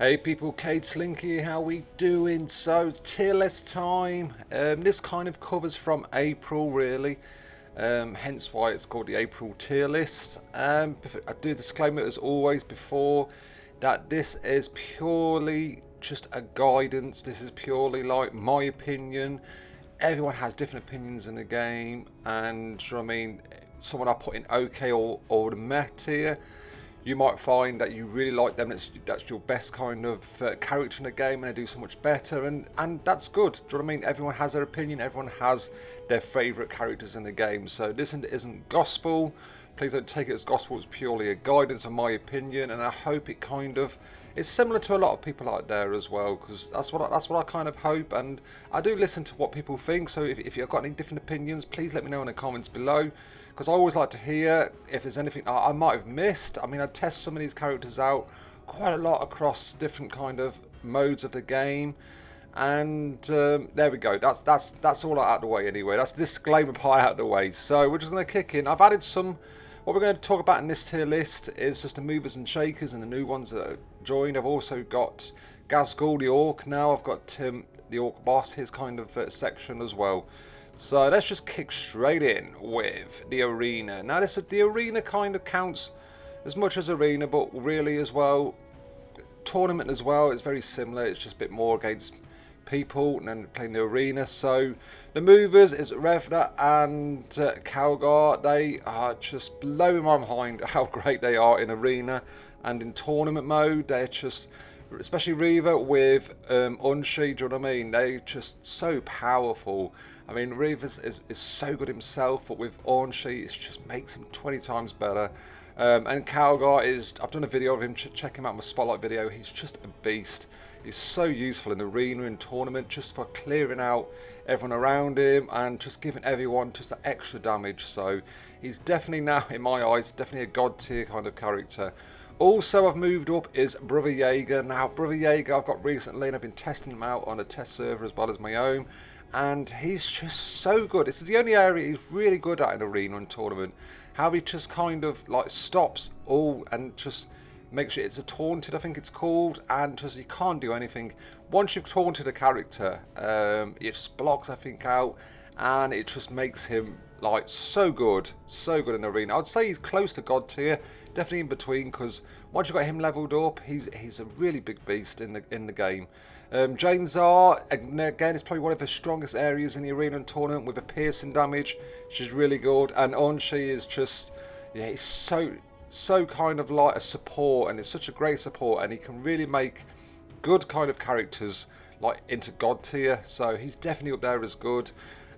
Hey people, Kate Slinky, how we doing? So, tier list time. This kind of covers from April, really. Hence why it's called the April tier list. I do disclaimer as always before that this is purely just a guidance. This is purely like my opinion. Everyone has different opinions in the game, and you know what I mean, someone I put in OK or the meh tier. You might find that you really like them, that's your best kind of character in the game, and they do so much better, and that's good. Do you know what I mean? Everyone has their opinion, everyone has their favourite characters in the game, so this isn't gospel. Please don't take it as gospel, it's purely a guidance of my opinion, and I hope it kind of is similar to a lot of people out there as well, because that's what I kind of hope, and I do listen to what people think, so if you've got any different opinions, please let me know in the comments below, because I always like to hear if there's anything I might have missed. I mean, I test some of these characters out quite a lot across different kind of modes of the game, and there we go. That's all out of the way anyway. That's the disclaimer part out of the way. So we're just going to kick in. I've added some. What we're going to talk about in this tier list is just the movers and shakers and the new ones that are joined. I've also got Gazgul the Orc now. I've got Tim the Orc boss, his kind of section as well. So let's just kick straight in with the arena. Now the arena kind of counts as much as arena, but really as well, tournament as well. It's very similar. It's just a bit more against people and then playing the arena. So the movers is Revna and Calgar. They are just blowing my mind how great they are in arena and in tournament mode. They're just, especially Reva with Unshi, do you know what I mean? They're just so powerful. I mean, Reva is so good himself, but with Unshi it just makes him 20 times better. And Calgar is, I've done a video of him, check him out, my spotlight video. He's just a beast. He's so useful in arena and tournament, just for clearing out everyone around him and just giving everyone just that extra damage. So he's definitely now, in my eyes, definitely a god tier kind of character. Also, I've moved up is Brother Jaeger. Now, Brother Jaeger I've got recently, and I've been testing him out on a test server as well as my own. And he's just so good. This is the only area he's really good at in arena and tournament. How he just kind of like stops all and just makes sure it's a taunted, I think it's called, and just you can't do anything. Once you've taunted a character, it just blocks everything out, and it just makes him like so good in arena. I'd say he's close to god tier, definitely in between, because once you've got him leveled up, he's a really big beast in the game. Jane Zar, again, is probably one of the strongest areas in the arena and tournament with a piercing damage. She's really good, and Onshi is just, yeah, he's so kind of like a support, and it's such a great support, and he can really make good kind of characters like into god tier, so he's definitely up there as good.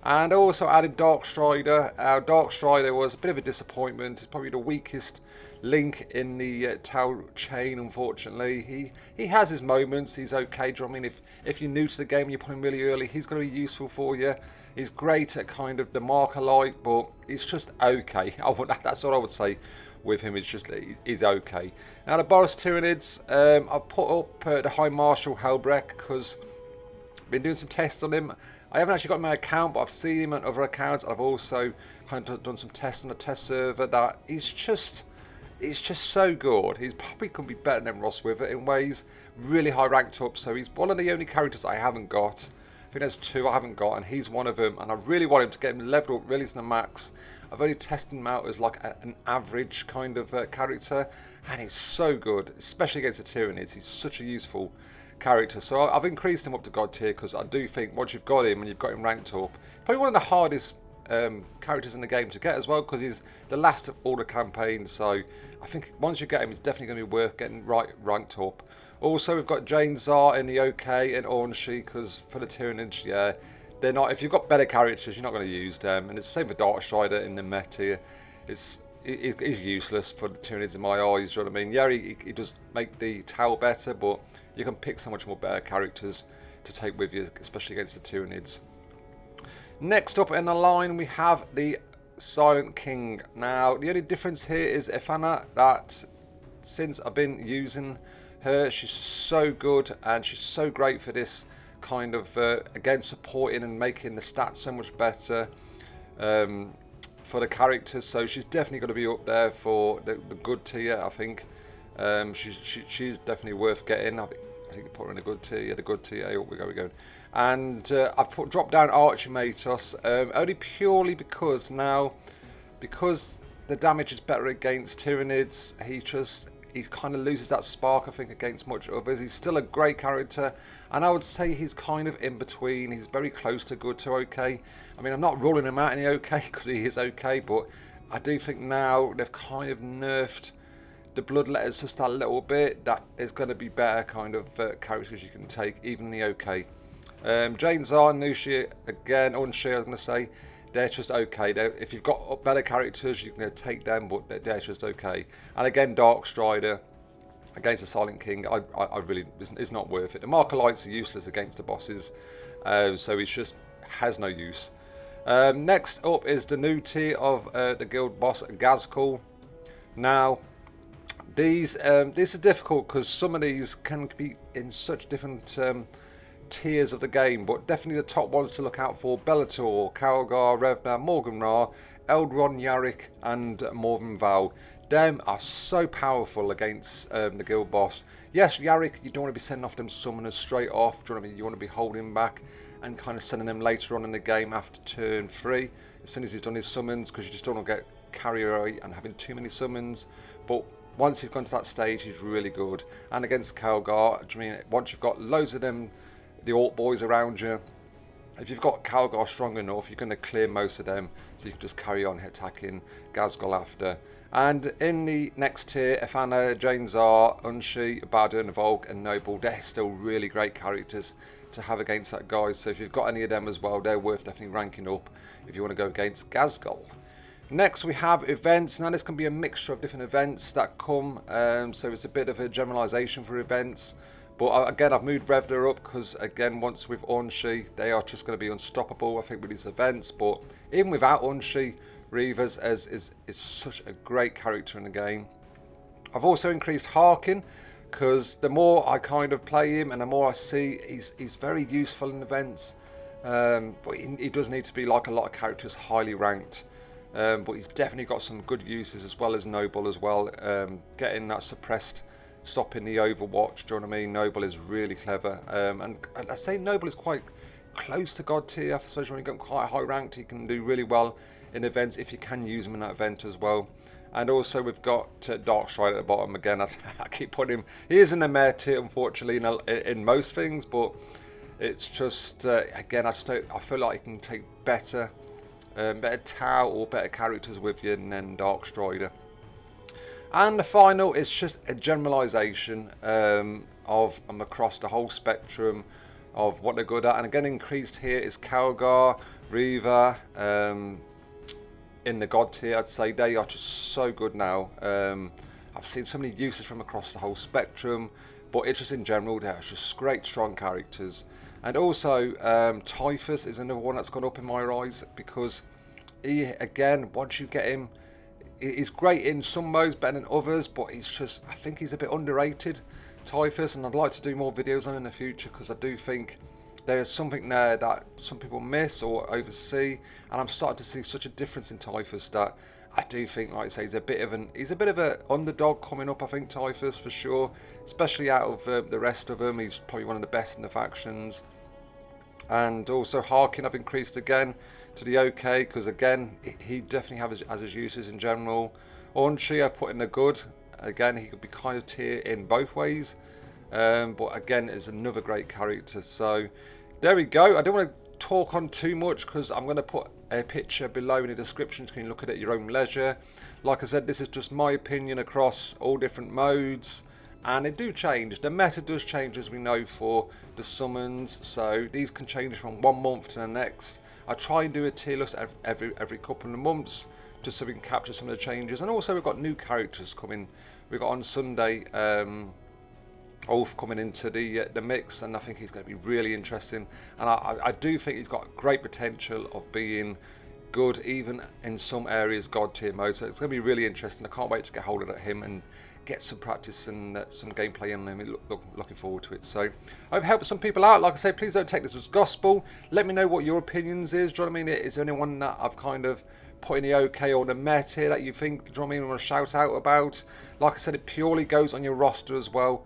And I also added Dark Strider. Dark Strider was a bit of a disappointment. It's probably the weakest link in the Tau chain, unfortunately. He has his moments. He's okay. Do you know what I mean? If you're new to the game and you put him really early, he's going to be useful for you. He's great at kind of the marker light, but he's just okay. That's what I would say with him. It's just he's okay. Now the Boris Tyranids, I've put up the High Marshal Helbrecht because I've been doing some tests on him. I haven't actually got my account, but I've seen him on other accounts. I've also kind of done some tests on a test server. That he's just so good. He's probably could be better than Ross with it in ways. Really high ranked up. So he's one of the only characters I haven't got. I think there's two I haven't got, and he's one of them. And I really want him to get him leveled up, really to the max. I've only tested him out as like an average kind of character, and he's so good, especially against the Tyranids. He's such a useful character, so I've increased him up to god tier because I do think once you've got him and you've got him ranked up, probably one of the hardest characters in the game to get as well, because he's the last of all the campaigns. So I think once you get him, it's definitely going to be worth getting ranked up. Also, we've got Jane Zar in the OK and Ornshi, because for the Tyranids, yeah, they're not. If you've got better characters, you're not going to use them, and it's the same for Dark Strider in the meta. He's useless for the Tyranids in my eyes. You know what I mean? Yeah, he does make the Tau better, but you can pick so much more better characters to take with you, especially against the Tyranids. Next up in the line, we have the Silent King. Now, the only difference here is Efana, that since I've been using her, she's so good, and she's so great for this kind of, again, supporting and making the stats so much better for the characters. So she's definitely going to be up there for the good tier, I think. She's definitely worth getting. I think you put her in a good tier. Yeah, the good tier. Oh, we're going. And I've dropped down Archimatos only purely because now, because the damage is better against Tyranids, he kind of loses that spark, I think, against much others. He's still a great character, and I would say he's kind of in between. He's very close to good to okay. I mean, I'm not ruling him out in the okay because he is okay, but I do think now they've kind of nerfed the bloodletters just a little bit. That is going to be better kind of characters you can take, even the okay. Jane Zar, Nushi, again, Unshi, I was going to say, they're just okay. If you've got better characters, you can take them, but they're just okay. And again, Dark Strider against the Silent King, I really, it's not worth it. The Markalites are useless against the bosses, so it just has no use. Next up is the new tier of the guild boss, Gazkul. Now, these this is difficult because some of these can be in such different tiers of the game, but definitely the top ones to look out for: Bellator, Kalgar, Revna, Morgan Ra, Eldron, Yarick, and Morven Val. Them are so powerful against the guild boss. Yes, Yarick, you don't want to be sending off them summoners straight off. Do you know what I mean? You want to be holding back and kind of sending them later on in the game after turn 3, as soon as he's done his summons, because you just don't want to get carried away and having too many summons. But once he's gone to that stage, he's really good. And against Kalgar, I mean, once you've got loads of them, the Alt boys around you, if you've got Kalgar strong enough, you're going to clear most of them, so you can just carry on attacking Gazkul after. And in the next tier, Efana, Jane Zar, Unshi, Badun, Volk, and Noble, they're still really great characters to have against that guy. So if you've got any of them as well, they're worth definitely ranking up if you want to go against Gazkul. Next we have events. Now this can be a mixture of different events that come, so it's a bit of a generalisation for events. But again, I've moved Revda up because, again, once with Unshi, they are just going to be unstoppable, I think, with these events. But even without Unshi, Reavers is such a great character in the game. I've also increased Harkin because the more I kind of play him and the more I see, he's very useful in events. But he does need to be, like a lot of characters, highly ranked. But he's definitely got some good uses, as well as Noble as well. Getting that suppressed, stopping the Overwatch, do you know what I mean? Noble is really clever. And I say Noble is quite close to God tier, especially when you get quite high ranked. He can do really well in events if you can use him in that event as well. And also we've got Dark Strider at the bottom. Again, I keep putting him, he is in the meh tier, unfortunately, in most things, but it's just, again, I feel like you can take better Tau or better characters with you than Dark Strider. And the final is just a generalisation of them across the whole spectrum of what they're good at. And again, increased here is Kalgar, Reaver, in the God tier. I'd say they are just so good now. I've seen so many uses from across the whole spectrum, but it's just in general, they're just great, strong characters. And also, Typhus is another one that's gone up in my eyes, because he, again, once you get him, he's great in some modes, better than others, but he's just, I think he's a bit underrated, Typhus, and I'd like to do more videos on in the future, because I do think there is something there that some people miss or oversee, and I'm starting to see such a difference in Typhus that I do think, like I say, he's a bit of an underdog coming up, I think, Typhus, for sure, especially out of the rest of them. He's probably one of the best in the factions. And also Harkin I've increased again to the OK, because again, he definitely has his uses in general. Unshi I've put in the good. Again, he could be kind of tier in both ways, but again, is another great character. So there we go. I don't want to talk on too much, because I'm going to put a picture below in the description so you can look at it at your own leisure. Like I said, this is just my opinion across all different modes, and they do change. The meta does change, as we know, for the summons, so these can change from one month to the next. I try and do a tier list every couple of months, just so we can capture some of the changes. And also we've got new characters coming. We've got on Sunday Ulf coming into the mix, and I think he's going to be really interesting. And I do think he's got great potential of being good, even in some areas God tier mode. So it's going to be really interesting. I can't wait to get hold of him and get some practice and some gameplay in him. Looking forward to it. So I hope it helps some people out. Like I say, please don't take this as gospel. Let me know what your opinions is. Do you know what I mean? Is there anyone that I've kind of put in the OK or the meta here that you think, do you know what I mean, want to shout out about? Like I said, it purely goes on your roster as well.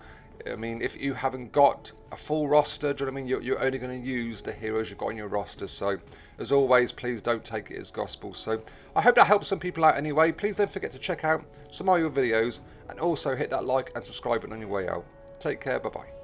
I mean, if you haven't got a full roster, do you know what I mean? You're only going to use the heroes you've got on your roster. So, as always, please don't take it as gospel. So, I hope that helps some people out anyway. Please don't forget to check out some of your videos and also hit that like and subscribe button on your way out. Take care. Bye-bye.